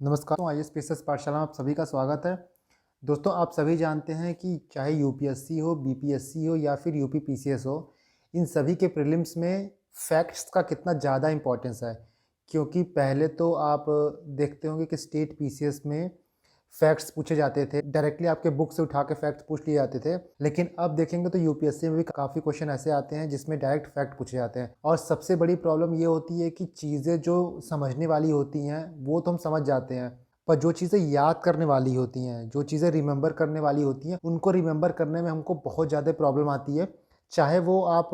नमस्कार, IAS PSS पाठशाला में आप सभी का स्वागत है। दोस्तों, आप सभी जानते हैं कि चाहे यूपीएससी हो, बीपीएससी हो या फिर यूपी पीसीएस हो, इन सभी के प्रीलिम्स में फैक्ट्स का कितना ज़्यादा इम्पोर्टेंस है। क्योंकि पहले तो आप देखते होंगे कि स्टेट पीसीएस में फैक्ट्स पूछे जाते थे, डायरेक्टली आपके बुक से उठा के फैक्ट्स पूछ लिए जाते थे। लेकिन अब देखेंगे तो यूपीएससी में भी काफ़ी क्वेश्चन ऐसे आते हैं जिसमें डायरेक्ट फैक्ट पूछे जाते हैं। और सबसे बड़ी प्रॉब्लम ये होती है कि चीज़ें जो समझने वाली होती हैं वो तो हम समझ जाते हैं, पर जो चीज़ें याद करने वाली होती हैं, जो चीज़ें रिमेंबर करने वाली होती हैं, उनको रिमेंबर करने में हमको बहुत ज़्यादा प्रॉब्लम आती है। चाहे वो आप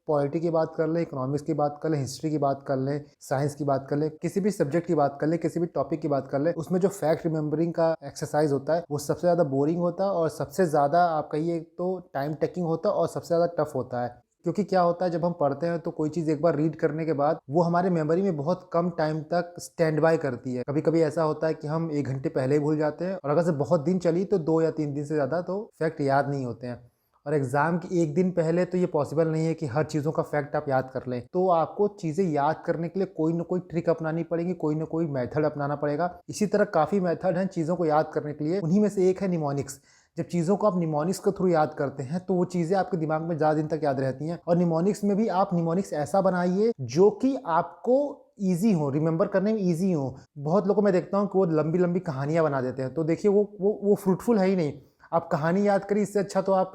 पॉलिटी की बात कर लें, इकोनॉमिक्स की बात कर लें, हिस्ट्री की बात कर लें, साइंस की बात कर लें, किसी भी सब्जेक्ट की बात कर लें, किसी भी टॉपिक की बात कर लें, उसमें जो फैक्ट रिमेंबरिंग का एक्सरसाइज होता है वो सबसे ज़्यादा बोरिंग होता है और सबसे ज़्यादा आप कहिए तो टाइम टेकिंग होता है और सबसे ज़्यादा टफ होता है। क्योंकि क्या होता है, जब हम पढ़ते हैं तो कोई चीज़ एक बार रीड करने के बाद वो हमारे मेमोरी में बहुत कम टाइम तक स्टैंड बाय करती है। कभी कभी ऐसा होता है कि हम 1 घंटे पहले ही भूल जाते हैं और अगर से बहुत दिन चली तो 2 या 3 दिन से ज़्यादा तो फैक्ट याद नहीं होते हैं। और एग्ज़ाम के 1 दिन पहले तो ये पॉसिबल नहीं है कि हर चीज़ों का फैक्ट आप याद कर लें। तो आपको चीज़ें याद करने के लिए कोई ना कोई ट्रिक अपनानी पड़ेगी, कोई ना कोई मेथड अपनाना पड़ेगा। इसी तरह काफ़ी मेथड हैं चीज़ों को याद करने के लिए, उन्हीं में से एक है निमोनिक्स। जब चीज़ों को आप निमोनिक्स के थ्रू याद करते हैं तो वो चीज़ें आपके दिमाग में ज़्यादा दिन तक याद रहती हैं। और निमोनिक्स में भी आप निमोनिक्स ऐसा बनाइए जो कि आपको ईजी हो, रिमेंबर करने में ईजी हो। बहुत लोगों को मैं देखता हूँ कि वो लंबी लंबी कहानियाँ बना देते हैं, तो देखिए वो फ्रूटफुल है ही नहीं। आप कहानी याद करिए, इससे अच्छा तो आप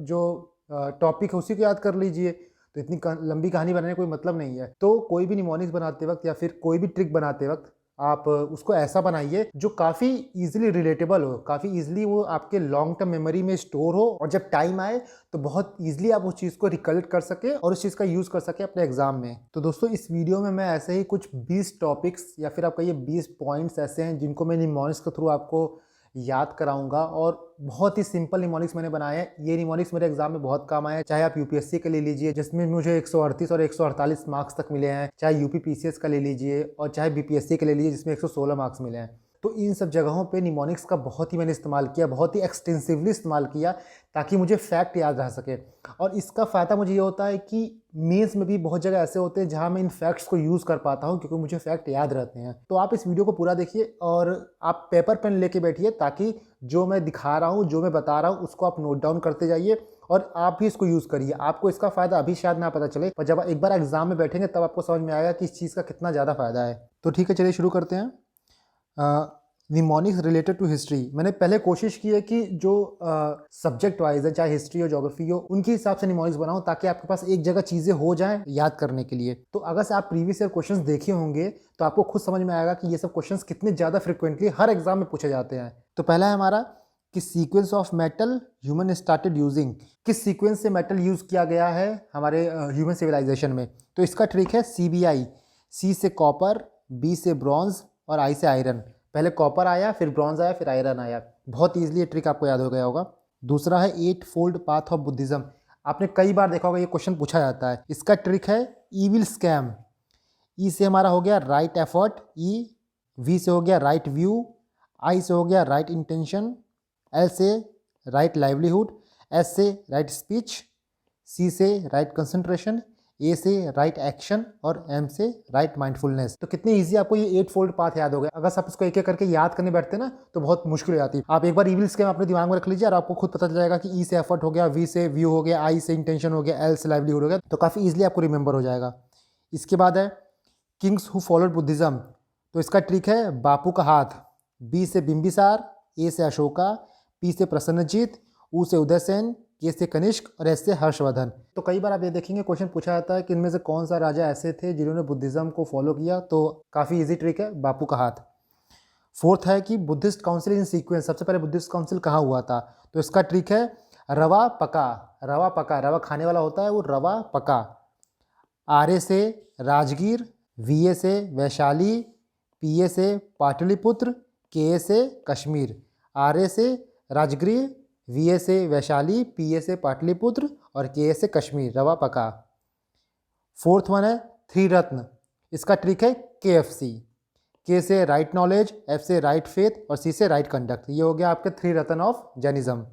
जो टॉपिक है उसी को याद कर लीजिए। तो इतनी लंबी कहानी बनाने का कोई मतलब नहीं है। तो कोई भी निमोनिक्स बनाते वक्त या फिर कोई भी ट्रिक बनाते वक्त आप उसको ऐसा बनाइए जो काफ़ी इजीली रिलेटेबल हो, काफ़ी इजीली वो आपके लॉन्ग टर्म मेमोरी में स्टोर हो और जब टाइम आए तो बहुत इजीली आप उस चीज़ को रिकलेक्ट कर सके और उस चीज़ का यूज़ कर सके अपने एग्जाम में। तो दोस्तों, इस वीडियो में मैं ऐसे ही कुछ 20 टॉपिक्स या फिर आप कहिए 20 पॉइंट्स ऐसे हैं जिनको मैं निमोनिक्स के थ्रू आपको याद कराऊंगा। और बहुत ही सिंपल निमोनिक्स मैंने बनाया है। ये निमोनिक्स मेरे एग्जाम में बहुत काम आया है, चाहे आप यूपीएससी के ले लीजिए जिसमें मुझे 138 और 148 मार्क्स तक मिले हैं, चाहे यूपी पीसीएस का ले लीजिए और चाहे बीपीएससी के ले लीजिए जिसमें 116 मार्क्स मिले हैं। तो इन सब जगहों पे निमोनिक्स का बहुत ही मैंने इस्तेमाल किया, बहुत ही एक्सटेंसिवली इस्तेमाल किया ताकि मुझे फैक्ट याद रह सके। और इसका फ़ायदा मुझे ये होता है कि मेंस में भी बहुत जगह ऐसे होते हैं जहां मैं इन फैक्ट्स को यूज़ कर पाता हूं क्योंकि मुझे फैक्ट याद रहते हैं। तो आप इस वीडियो को पूरा देखिए और आप पेपर पेन लेके बैठिए ताकि जो मैं दिखा रहा हूं, जो मैं बता रहा हूं, उसको आप नोट डाउन करते जाइए और आप भी इसको यूज़ करिए। आपको इसका फ़ायदा अभी शायद ना पता चले, पर जब एक बार एग्जाम में बैठेंगे तब आपको समझ में आएगा कि इस चीज़ का कितना ज़्यादा फ़ायदा है। तो ठीक है, चलिए शुरू करते हैं। निमोनिक्स रिलेटेड टू हिस्ट्री मैंने पहले कोशिश की है कि जो सब्जेक्ट वाइज है, चाहे हिस्ट्री हो, ज्योग्राफी हो, उनके हिसाब से निमोनिक्स बनाऊं ताकि आपके पास एक जगह चीज़ें हो जाएं याद करने के लिए। तो अगर से आप प्रीवियस ईयर क्वेश्चंस देखे होंगे तो आपको खुद समझ में आएगा कि ये सब क्वेश्चंस कितने ज़्यादा फ्रिक्वेंटली हर एग्जाम में पूछे जाते हैं। तो पहला है हमारा कि sequence of metal human started using, किस सीक्वेंस से मेटल यूज़ किया गया है हमारे ह्यूमन सिविलाइजेशन में। तो इसका ट्रिक है CBI। सी से कॉपर, बी से ब्रॉन्ज और आई से आयरन। पहले कॉपर आया, फिर ब्रॉन्ज आया, फिर आयरन आया। बहुत ईजिली ये ट्रिक आपको याद हो गया होगा। दूसरा है 8 फोल्ड पाथ ऑफ बुद्धिज्म। आपने कई बार देखा होगा, ये क्वेश्चन पूछा जाता है। इसका ट्रिक है ईविल स्कैम। ई से हमारा हो गया राइट एफर्ट, ई। वी से हो गया राइट व्यू। आई से हो गया राइट इंटेंशन। एल से राइट लाइवलीहुड। एस से राइट स्पीच। सी से राइट कंसंट्रेशन। ए से राइट एक्शन और एम से राइट माइंडफुलनेस। तो कितनी इजी आपको ये 8 फोल्ड पाथ याद हो गया। अगर आप इसको एक एक करके याद करने बैठते ना तो बहुत मुश्किल हो जाती है। आप एक बार ईविल स्कैम अपने दिमाग में रख लीजिए और आपको खुद पता चल जाएगा कि ई से एफर्ट हो गया, वी से व्यू हो गया, आई से इंटेंशन हो गया, एल से लाइवलीहुड हो गया। तो काफ़ी इजिली आपको रिमेंबर हो जाएगा। इसके बाद है किंग्स हु फॉलोड बुद्धिज्म। तो इसका ट्रिक है बापू का हाथ। बी से बिंबिसार, ए से अशोका, पी से प्रसन्नजीत, ऊ से उदयसेन, के से कनिष्क और एस से हर्षवर्धन। तो कई बार आप ये देखेंगे क्वेश्चन पूछा जाता है कि इनमें से कौन सा राजा ऐसे थे जिन्होंने बुद्धिज्म को फॉलो किया। तो काफ़ी इजी ट्रिक है, बापू का हाथ। फोर्थ है कि बुद्धिस्ट काउंसिल इन सीक्वेंस। सबसे पहले बुद्धिस्ट काउंसिल कहाँ हुआ था। तो इसका ट्रिक है रवा पका। रवा पका, रवा खाने वाला होता है वो रवा पका। आर ए से राजगीर, वी ए से वैशाली, पी ए से पाटलिपुत्र, के ए से कश्मीर। आर ए से राजगीर, वी ए से वैशाली, पी ए से पाटलिपुत्र और के ए से कश्मीर, रवा पका। फोर्थ वन है 3 रत्न। इसका ट्रिक है KFC। के से राइट नॉलेज, एफ से राइट फेथ और सी से राइट कंडक्ट। ये हो गया आपके 3 रत्न ऑफ जैनिज्म।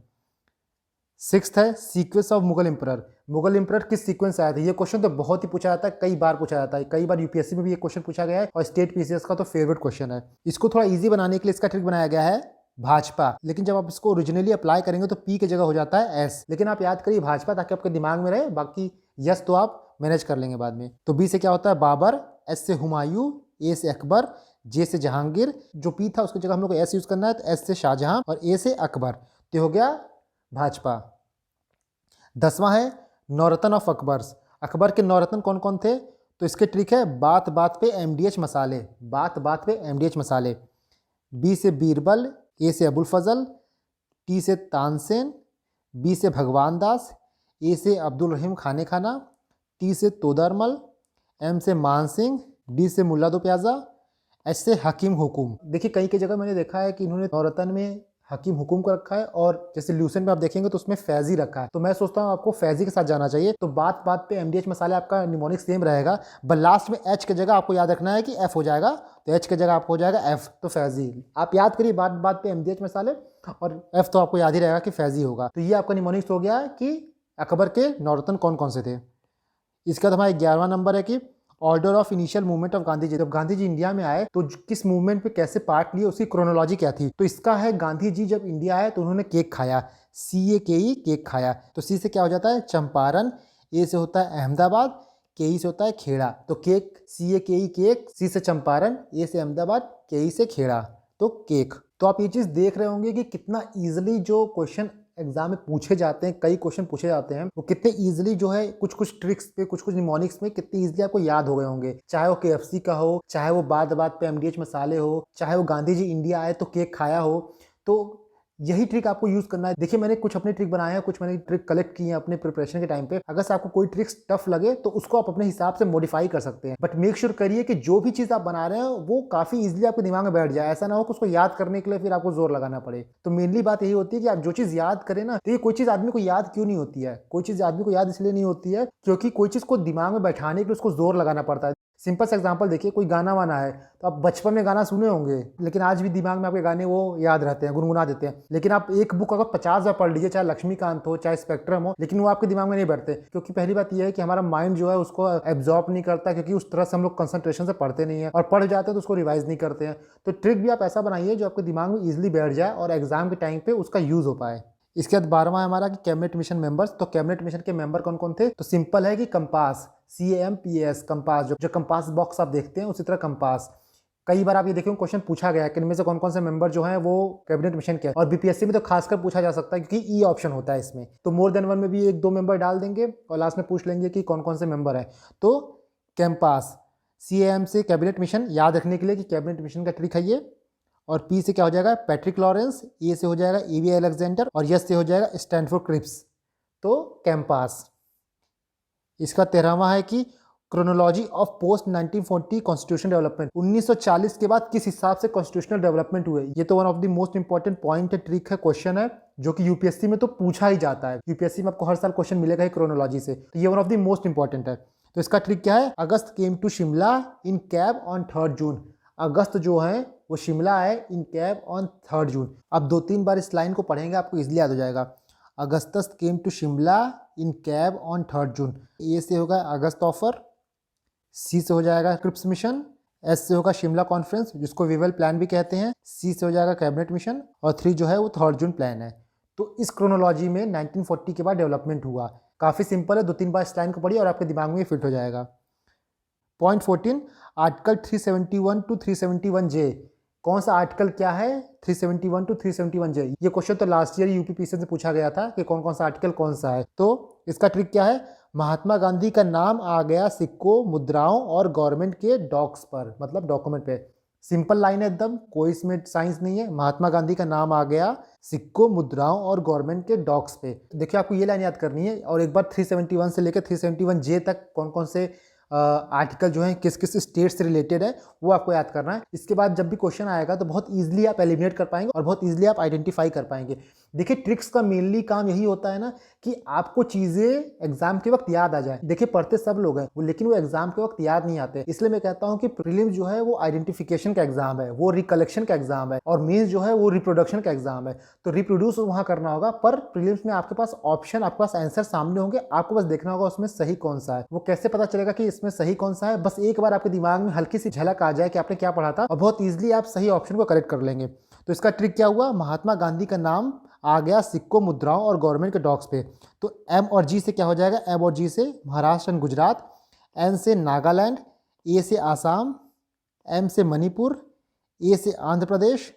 सिक्स्थ है sequence of Mughal emperor. Mughal emperor किस सीक्वेंस से आया था? ये क्वेश्चन तो बहुत ही पूछा जाता है, कई बार पूछा जाता है, कई बार यूपीएससी में भी ये क्वेश्चन पूछा गया है और स्टेट पीसीएस का तो फेवरेट क्वेश्चन है। इसको थोड़ा इजी बनाने के लिए इसका ट्रिक बनाया गया है भाजपा, लेकिन जब आप इसको ओरिजिनली अप्लाई करेंगे तो पी की जगह हो जाता है एस, लेकिन आप याद करिए भाजपा ताकि आपके दिमाग में रहे, बाकी यस तो आप मैनेज कर लेंगे बाद में। तो बी से क्या होता है बाबर, एस से हुमायूं, ए से अकबर, जे से जहांगीर, जो पी था उसकी जगह हम लोग को एस यूज करना है, तो एस से शाहजहां और ए से अकबर, तो हो गया भाजपा। 10वां है नौरत्न ऑफ अकबर्स। अकबर के नौरत्न कौन कौन थे? तो इसके ट्रिक है बात बात पे एमडीएच मसाले, बात बात पे एमडीएच मसाले। बी से बीरबल, ए से अबुल फजल, टी से तानसेन, बी से भगवान दास, ए से अब्दुल रहीम खाने खाना, टी से तोदरमल, एम से मान सिंह, डी से मुल्ला दो प्याजा, एच से हकीम हुकुम। देखिए कई कई जगह मैंने देखा है कि इन्होंने नौरत्न में हकीम हुकुम को रखा है और जैसे ल्यूसेंट में आप देखेंगे तो उसमें फैजी रखा है, तो मैं सोचता हूँ आपको फैजी के साथ जाना चाहिए। तो बात बात पे एमडीएच मसाले आपका निमोनिक सेम रहेगा, बट लास्ट में एच की जगह आपको याद रखना है कि एफ हो जाएगा, तो एच की जगह आपको हो जाएगा एफ, तो फैजी। आप याद करिए बात बात पे एमडीएच मसाले और एफ तो आपको याद ही रहेगा कि फैजी होगा। तो ये आपका निमोनिक्स हो गया कि अकबर के नौरत्न कौन कौन से थे। इसके बाद हमारा 11वां नंबर है कि order of initial movement of Gandhi ji. जब गांधी जी इंडिया में आए तो किस मूवमेंट पे कैसे पार्ट लिए उसकी क्रोनोलॉजी क्या थी? तो इसका है गांधी जी जब इंडिया आए तो उन्होंने केक खाया, CAKE केक खाया। तो सी से क्या हो जाता है चंपारण, ए से होता है अहमदाबाद, KE से होता है खेड़ा। तो केक CAKE केक, सी से चंपारण, ए से अहमदाबाद, KE से खेड़ा, तो केक। तो आप ये चीज़ देख रहे होंगे कि कितना ईजिली जो क्वेश्चन एग्जाम में पूछे जाते हैं, कई क्वेश्चन पूछे जाते हैं, वो कितने इजीली जो है कुछ कुछ ट्रिक्स पे, कुछ कुछ निमोनिक्स में कितने इजीली आपको याद हो गए होंगे। चाहे वो KFC का हो, चाहे वो बात बात पे एमडीएच मसाले हो, चाहे वो गांधी जी इंडिया आए तो केक खाया हो, तो यही ट्रिक आपको यूज करना है। देखिए मैंने कुछ अपने ट्रिक बनाए हैं, कुछ मैंने ट्रिक कलेक्ट किए हैं अपने प्रिपरेशन के टाइम पे। अगर से आपको कोई ट्रिक्स टफ लगे तो उसको आप अपने हिसाब से मॉडिफाई कर सकते हैं, बट मेक श्योर करिए कि जो भी चीज आप बना रहे हो वो काफी इजीली आपके दिमाग में बैठ जाए। ऐसा ना हो कि उसको याद करने के लिए फिर आपको जोर लगाना पड़े। तो मेनली बात यही होती है कि आप जो चीज याद करें ना, तो ये कोई चीज आदमी को याद क्यों नहीं होती है? कोई चीज आदमी को याद इसलिए नहीं होती है क्योंकि कोई चीज को दिमाग में बैठाने के लिए उसको जोर लगाना पड़ता है। सिंपल सा एग्जांपल देखिए, कोई गाना वाना है तो आप बचपन में गाना सुने होंगे, लेकिन आज भी दिमाग में आपके गाने वो याद रहते हैं, गुनगुना देते हैं। लेकिन आप एक बुक अगर 50 बार पढ़ लीजिए, चाहे लक्ष्मीकांत हो चाहे स्पेक्ट्रम हो, लेकिन वो आपके दिमाग में नहीं बैठते, क्योंकि पहली बात यह है कि हमारा माइंड जो है उसको एब्जॉर्ब नहीं करता, क्योंकि उस तरह से हम लोग कंसंट्रेशन से पढ़ते नहीं है, और पढ़ जाते हैं तो उसको रिवाइज नहीं करते हैं। तो ट्रिक भी आप ऐसा बनाइए जो आपके दिमाग में ईजिली बैठ जाए और एग्जाम के टाइम पे उसका यूज हो पाए। इसके बाद 12वां है हमारा कि कैबिनेट मिशन मेंबर्स। तो कैबिनेट मिशन के मेंबर कौन कौन थे? तो सिंपल है कि कंपास, CAMPAS, कंपास, जो कंपास बॉक्स आप देखते हैं उसी तरह कंपास। कई बार आप ये देखिए क्वेश्चन पूछा गया है कि इनमें से कौन कौन से मेंबर जो हैं वो कैबिनेट मिशन के हैं, और बीपीएससी में तो खासकर पूछा जा सकता है क्योंकि ई ऑप्शन होता है इसमें। तो मोर देन वन में भी एक दो मेंबर डाल देंगे और लास्ट में पूछ लेंगे कि कौन कौन से मेंबर है। तो कैंपास, CAM से कैबिनेट मिशन याद रखने के लिए कि कैबिनेट मिशन का ट्रिक है ये। और पी से क्या हो जाएगा पैट्रिक लॉरेंस, ए से हो जाएगा EV अलेक्जेंडर, और यस से हो जाएगा स्टैनफोर्ड क्रिप्स, तो कैंपास। इसका 13वां है कि chronology of post 1940 constitution development. 1940 के बाद किस हिसाब से कॉन्स्टिट्यूशनल डेवलपमेंट हुए, ये तो one of the most important point है, ट्रिक है, क्वेश्चन है, जो कि यूपीएससी में तो पूछा ही जाता है। यूपीएससी में आपको हर साल क्वेश्चन मिलेगा ही क्रोनोलॉजी से, तो ये one of the most important है। तो इसका ट्रिक क्या है? August came to Shimla in cab on 3rd June. अगस्त जो है वो शिमला आए इन कैब ऑन 3rd जून। अब 2-3 बार इस लाइन को पढ़ेंगे आपको इजिली याद हो जाएगा। Augustus came to Shimla in cab on 3rd June. A से होगा अगस्त ऑफर, सी से हो जाएगा क्रिप्स मिशन, एस से होगा शिमला कॉन्फ्रेंस जिसको विवेल प्लान भी कहते हैं, सी से हो जाएगा कैबिनेट मिशन, और 3 जो है वो 3rd जून प्लान है। तो इस क्रोनोलॉजी में 1940 के बाद डेवलपमेंट हुआ। काफ़ी सिंपल है, 2-3 बार इस लाइन को पढ़िए और आपके दिमाग में फिट हो जाएगा। Point 14, article 371 to 371J। कौन सा आर्टिकल क्या है? 371 टू 371J। ये क्वेश्चन तो लास्ट ईयर यूपीपीसी से पूछा गया था कि कौन कौन सा आर्टिकल कौन सा है। तो इसका ट्रिक क्या है? महात्मा गांधी का नाम आ गया सिक्कों, मुद्राओं और गवर्नमेंट के डॉक्स पर, मतलब डॉक्यूमेंट पे। सिंपल लाइन है एकदम, कोई इसमें साइंस नहीं है। महात्मा गांधी का नाम आ गया सिक्कों, मुद्राओं और गवर्नमेंट के डॉक्स पे। देखिए आपको ये लाइन याद करनी है, और एक बार 371 से लेकर 371J तक कौन कौन से आर्टिकल जो है किस किस स्टेट से रिलेटेड है वो आपको याद करना है। इसके बाद जब भी क्वेश्चन आएगा तो बहुत ईजिली आप एलिमिनेट कर पाएंगे और बहुत ईजिली आप आइडेंटिफाई कर पाएंगे। देखिए ट्रिक्स का मेनली काम यही होता है ना कि आपको चीजें एग्जाम के वक्त याद आ जाए। देखिए पढ़ते सब लोग हैं लेकिन वो एग्जाम के वक्त याद नहीं आते, इसलिए मैं कहता हूं कि प्रीलिम्स जो है वो आइडेंटिफिकेशन का एग्जाम है, वो रिकलेक्शन का एग्जाम है, और मेंस जो है वो रिप्रोडक्शन का एग्जाम है। तो रिप्रोड्यूस वहां करना होगा, पर प्रीलिम्स में आपके पास ऑप्शन, आपके पास आंसर सामने होंगे, आपको बस देखना होगा उसमें सही कौन सा है। वो कैसे पता चलेगा कि इसमें सही कौन सा है? बस एक बार आपके दिमाग में हल्की सी झलक आ जाए कि आपने क्या पढ़ा था और बहुत ईजिली आप सही ऑप्शन को करेक्ट कर लेंगे। तो इसका ट्रिक क्या हुआ, महात्मा गांधी का नाम आ गया सिक्कों, मुद्राओं और गवर्नमेंट के डॉक्स पे। तो एम और जी से क्या हो जाएगा, एम और जी से महाराष्ट्र एंड गुजरात, एन से नागालैंड, ए से आसाम, एम से मणिपुर, ए से आंध्र प्रदेश,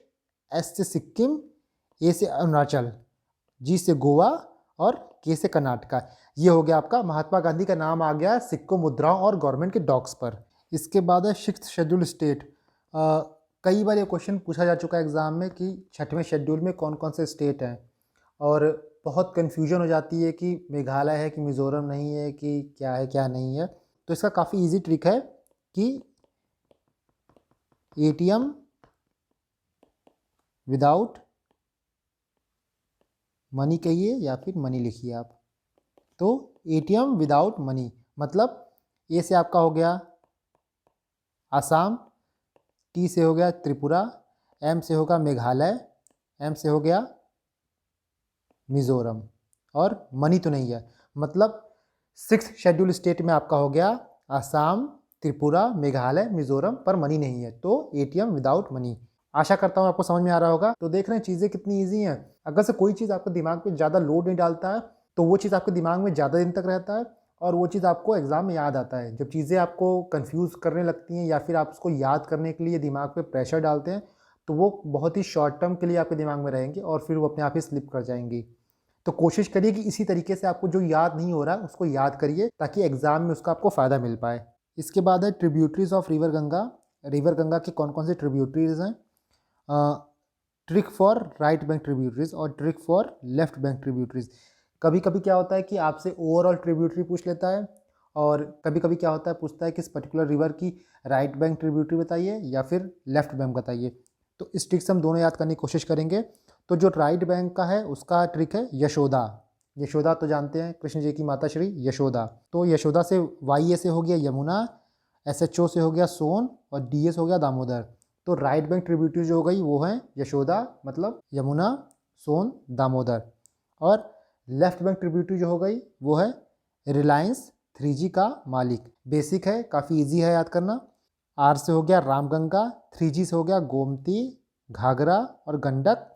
एस से सिक्किम, ए से अरुणाचल, जी से गोवा और के से कर्नाटका। ये हो गया आपका महात्मा गांधी का नाम आ गया सिक्कों, मुद्राओं और गवर्नमेंट के डॉक्स पर। इसके बाद है सिक्स्थ शेड्यूल स्टेट। कई बार ये क्वेश्चन पूछा जा चुका है एग्जाम में कि 6वें शेड्यूल में कौन कौन से स्टेट हैं, और बहुत कन्फ्यूजन हो जाती है कि मेघालय है कि मिज़ोरम नहीं है कि क्या है क्या नहीं है। तो इसका काफ़ी इजी ट्रिक है कि एटीएम विदाउट मनी कहिए या फिर मनी लिखिए आप। तो एटीएम विदाउट मनी मतलब ए से आपका हो गया आसाम, टी से हो गया त्रिपुरा, एम से होगा मेघालय, एम से हो गया मिज़ोरम, और मनी तो नहीं है। मतलब 6th शेड्यूल स्टेट में आपका हो गया आसाम, त्रिपुरा, मेघालय, मिज़ोरम, पर मनी नहीं है। तो एटीएम विदाउट मनी। आशा करता हूँ आपको समझ में आ रहा होगा। तो देख रहे हैं चीज़ें कितनी ईजी हैं। अगर से कोई चीज़ आपके दिमाग पे ज़्यादा लोड नहीं डालता है तो वो चीज़ आपके दिमाग में ज़्यादा दिन तक रहता है और वो चीज़ आपको एग्जाम में याद आता है। जब चीज़ें आपको कंफ्यूज करने लगती हैं या फिर आप उसको याद करने के लिए दिमाग पे प्रेशर डालते हैं तो वो बहुत ही शॉर्ट टर्म के लिए आपके दिमाग में रहेंगे और फिर वो अपने आप ही स्लिप कर जाएंगी। तो कोशिश करिए कि इसी तरीके से आपको जो याद नहीं हो रहा उसको याद करिए ताकि एग्जाम में उसका आपको फ़ायदा मिल पाए। इसके बाद है tributaries of river Ganga. River Ganga के कौन कौन से ट्रिब्यूटरीज हैं? Trick for right bank tributaries और trick for left bank tributaries. कभी कभी क्या होता है कि आपसे ओवरऑल ट्रिब्यूटरी पूछ लेता है, और कभी कभी क्या होता है पूछता है कि इस पर्टिकुलर रिवर की राइट बैंक ट्रिब्यूटरी बताइए या फिर लेफ्ट बैंक बताइए। तो इस ट्रिक से हम दोनों याद करने की कोशिश करेंगे। तो जो राइट बैंक का है उसका ट्रिक है यशोदा। यशोदा तो जानते हैं कृष्ण जी की माता श्री यशोदा। तो यशोदा से वाई ए से हो गया यमुना, एस एच ओ से हो गया सोन और डी ए से हो गया दामोदर। तो राइट बैंक ट्रिब्यूटरी जो हो गई वो है यशोदा, मतलब यमुना, सोन, दामोदर। और लेफ्ट बैंक ट्रिब्यूटरी जो हो गई वो है रिलायंस 3G का मालिक। बेसिक है, काफ़ी इजी है याद करना। आर से हो गया रामगंगा, 3G से हो गया गोमती, घाघरा और गंडक,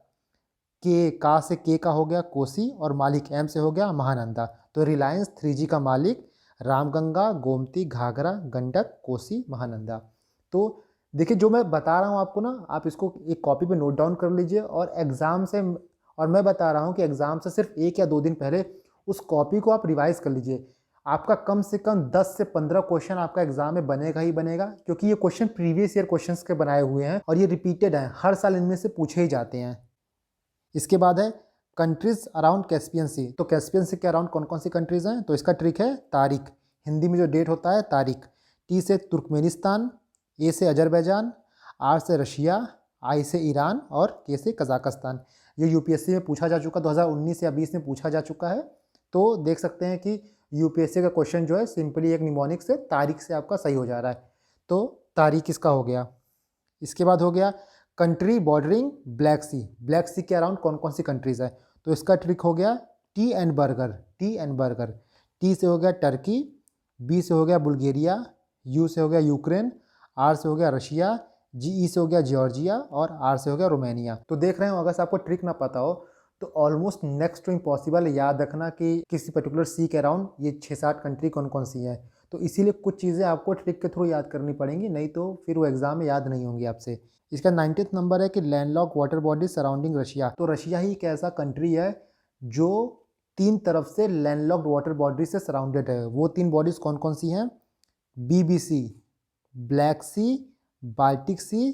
का से के का हो गया कोसी और मालिक एम से हो गया महानंदा। तो रिलायंस 3G का मालिक रामगंगा, गोमती, घाघरा, गंडक, कोसी, महानंदा। तो देखिए जो मैं बता रहा हूँ आपको ना, आप इसको एक कॉपी पे नोट डाउन कर लीजिए और एग्ज़ाम से, और मैं बता रहा हूँ कि एग्ज़ाम से सिर्फ 1 या 2 दिन पहले उस कॉपी को आप रिवाइज़ कर लीजिए। आपका कम से कम 10 से 15 क्वेश्चन आपका एग्जाम में बनेगा ही बनेगा, क्योंकि ये क्वेश्चन प्रीवियस ईयर क्वेश्चंस के बनाए हुए हैं और ये रिपीटेड हैं, हर साल इनमें से पूछे ही जाते हैं। इसके बाद है कंट्रीज अराउंड कैस्पियन सी। तो कैस्पियन सी के अराउंड कौन कौन सी कंट्रीज हैं? तो इसका ट्रिक है तारीख। हिंदी में जो डेट होता है तारीख। टी से तुर्कमेनिस्तान, ए से अजरबैजान, आर से रशिया, आई से ईरान और के से कजाकिस्तान। ये यूपीएससी में पूछा जा चुका, 2019 या 20 में पूछा जा चुका है। तो देख सकते हैं कि यूपीएससी का क्वेश्चन जो है सिंपली एक निमोनिक से तारीख से आपका सही हो जा रहा है। तो तारीख इसका हो गया। इसके बाद हो गया कंट्री बॉर्डरिंग ब्लैक सी। ब्लैक सी के अराउंड कौन कौन सी कंट्रीज़ है? तो इसका ट्रिक हो गया T and burger. T and burger. T से हो गया टर्की, बी से हो गया बुल्गारिया, यू से हो गया यूक्रेन, आर से हो गया रशिया, जी ई से हो गया जॉर्जिया और आर से हो गया रोमानिया। तो देख रहे हो, अगर आपको ट्रिक ना पता हो तो ऑलमोस्ट नेक्स्ट टू इम्पॉसिबल याद रखना कि किसी पर्टिकुलर सी के अराउंड ये 6-7 कंट्री कौन कौन सी हैं। तो इसीलिए कुछ चीज़ें आपको ट्रिक के थ्रू याद करनी पड़ेंगी, नहीं तो फिर वो एग्जाम में याद नहीं होंगी आपसे। इसका 90th नंबर है कि landlock water bodies surrounding Russia. तो रशिया ही एक ऐसा कंट्री है जो 3 तरफ से लैंडलॉक्ड वाटर बॉडीज से सराउंडेड है। वो 3 बॉडीज कौन कौन सी हैं? BBC, black sea, Baltic sea,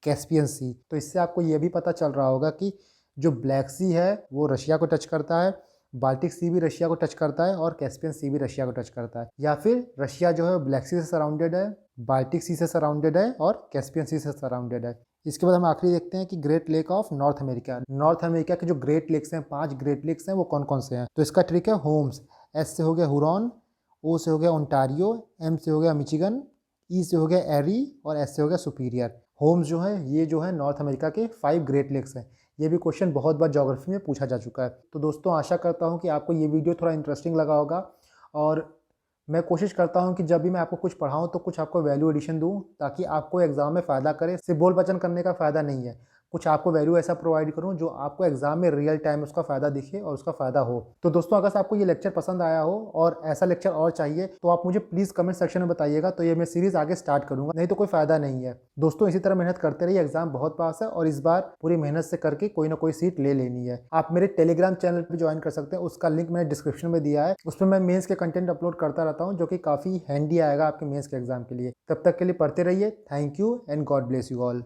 Caspian sea. तो इससे आपको ये भी पता चल रहा होगा कि जो ब्लैक सी है वो रशिया को टच करता है, बाल्टिक सी भी रशिया को टच करता है और कैस्पियन सी भी रशिया को टच करता है, या फिर रशिया जो है ब्लैक सी से सराउंडेड है, बाल्टिक सी से सराउंडेड है और कैस्पियन सी से सराउंडेड है। इसके बाद हम आखिरी देखते हैं कि great lake of north America. North America के जो ग्रेट लेक्स हैं, 5 ग्रेट लेक्स हैं, वो कौन कौन से हैं? तो इसका ट्रिक है होम्स। एस से हो गया हुरॉन, ओ से हो गया ओंटारियो, एम से हो गया मिचिगन, ई से हो गया एरी और एस से हो गया सुपीरियर। होम्स जो है ये जो है नॉर्थ अमेरिका के 5 ग्रेट लेक्स हैं। ये भी क्वेश्चन बहुत बार ज्योग्राफी में पूछा जा चुका है। तो दोस्तों आशा करता हूँ कि आपको ये वीडियो थोड़ा इंटरेस्टिंग लगा होगा, और मैं कोशिश करता हूँ कि जब भी मैं आपको कुछ पढ़ाऊँ तो कुछ आपको वैल्यू एडिशन दूँ, ताकि आपको एग्जाम में फ़ायदा करे। सिर्फ बोल बचन करने का फ़ायदा नहीं है, कुछ आपको वैल्यू ऐसा प्रोवाइड करूँ जो आपको एग्जाम में रियल टाइम उसका फ़ायदा दिखे और उसका फ़ायदा हो। तो दोस्तों अगर आपको ये लेक्चर पसंद आया हो और ऐसा लेक्चर और चाहिए तो आप मुझे प्लीज़ कमेंट सेक्शन में बताइएगा, तो ये मैं सीरीज़ आगे स्टार्ट करूँगा, नहीं तो कोई फ़ायदा नहीं है। दोस्तों इसी तरह मेहनत करते रहिए, एग्जाम बहुत पास है और इस बार पूरी मेहनत से करके कोई ना कोई सीट ले लेनी है। आप मेरे टेलीग्राम चैनल पर ज्वाइन कर सकते हैं, उसका लिंक मैंने डिस्क्रिप्शन में दिया है। उसमें मैं मेंस के कंटेंट अपलोड करता रहता हूँ, जो कि काफ़ी हैंडी आएगा आपके मेंस के एग्जाम के लिए। तब तक के लिए पढ़ते रहिए। Thank you and God bless you all.